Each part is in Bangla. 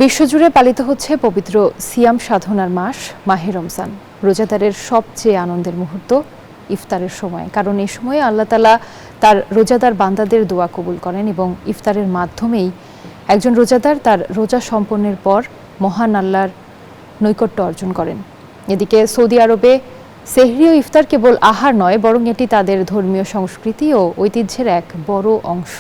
বিশ্বজুড়ে পালিত হচ্ছে পবিত্র সিয়াম সাধনার মাস মাহে রমজান। রোজাদারের সবচেয়ে আনন্দের মুহূর্ত ইফতারের সময়, কারণ এই সময়ে আল্লাহ তাআলা তার রোজাদার বান্দাদের দোয়া কবুল করেন এবং ইফতারের মাধ্যমেই একজন রোজাদার তার রোজা সম্পন্নের পর মহান আল্লাহর নৈকট্য অর্জন করেন। এদিকে সৌদি আরবে সেহরি ও ইফতার কেবল আহার নয়, বরং এটি তাদের ধর্মীয় সংস্কৃতি ও ঐতিহ্যের এক বড় অংশ।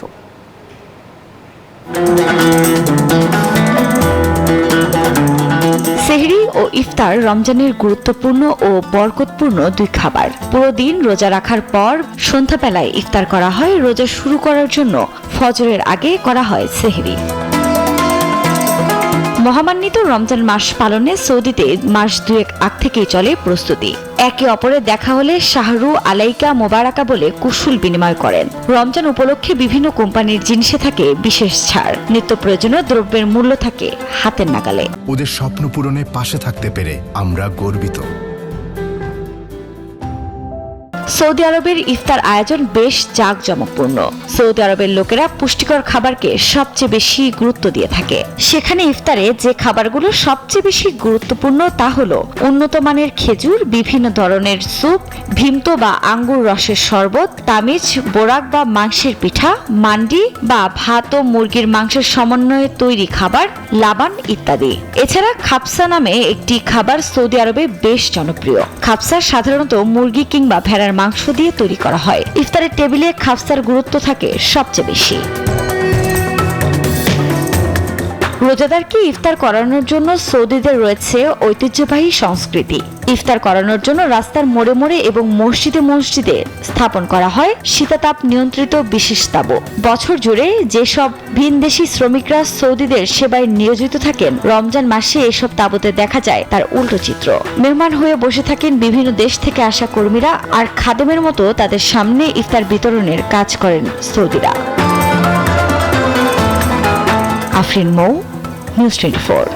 সেহরি ও ইফতার রমজানের গুরুত্বপূর্ণ ও বরকতপূর্ণ দুই খাবার। পুরো দিন রোজা রাখার পর সন্ধ্যাবেলায় ইফতার করা হয়। রোজা শুরু করার জন্য ফজরের আগে করা হয় সেহরি। মহামান্বিত রমজান মাস পালনে সৌদিতে মাস দুয়েক আগ থেকেই চলে প্রস্তুতি। একে অপরের দেখা হলে শাহরু আলাইকা মোবারাকা বলে কুশল বিনিময় করেন। রমজান উপলক্ষে বিভিন্ন কোম্পানির জিনিসে থাকে বিশেষ ছাড়। নিত্য প্রয়োজনীয় দ্রব্যের মূল্য থাকে হাতের নাগালে। ওদের স্বপ্ন পূরণে পাশে থাকতে পেরে আমরা গর্বিত। সৌদি আরবের ইফতার আয়োজন বেশ জাঁকজমকপূর্ণ। সৌদি আরবের লোকেরা পুষ্টিকর খাবারকে সবচেয়ে বেশি গুরুত্ব দিয়ে থাকে। সেখানে ইফতারে যে খাবারগুলো সবচেয়ে বেশি গুরুত্বপূর্ণ তা হলো উন্নত মানের খেজুর, বিভিন্ন ধরনের স্যুপ, ভিমতো বা আঙ্গুর রসের শরবত, তামিজ, বোরাক বা মাংসের পিঠা, মান্ডি বা ভাত ও মুরগির মাংসের সমন্বয়ে তৈরি খাবার, লাবান ইত্যাদি। এছাড়া খাবসা নামে একটি খাবার সৌদি আরবে বেশ জনপ্রিয়। খাবসা সাধারণত মুরগি কিংবা ভেড়ার মাংস দিয়ে তৈরি করা হয়। ইফতারের টেবিলে খাবসার গুরুত্ব থাকে সবচেয়ে বেশি। রোজাদারকে ইফতার করানোর জন্য সৌদিদের রয়েছে ঐতিহ্যবাহী সংস্কৃতি। ইফতার করানোর জন্য রাস্তার মোড়ে মোড়ে এবং মসজিদে মসজিদে স্থাপন করা হয় শীতাতাপ নিয়ন্ত্রিত বিশেষ তাঁবু। বছর জুড়ে যেসব ভিনদেশি শ্রমিকরা সৌদিদের সেবায় নিয়োজিত থাকেন, রমজান মাসে এসব তাঁবুতে দেখা যায় তার উল্টো চিত্র। মেহমান হয়ে বসে থাকেন বিভিন্ন দেশ থেকে আসা কর্মীরা, আর খাদেমের মতো তাদের সামনে ইফতার বিতরণের কাজ করেন সৌদিরা। আফরিন মৌ, নিউজ 24।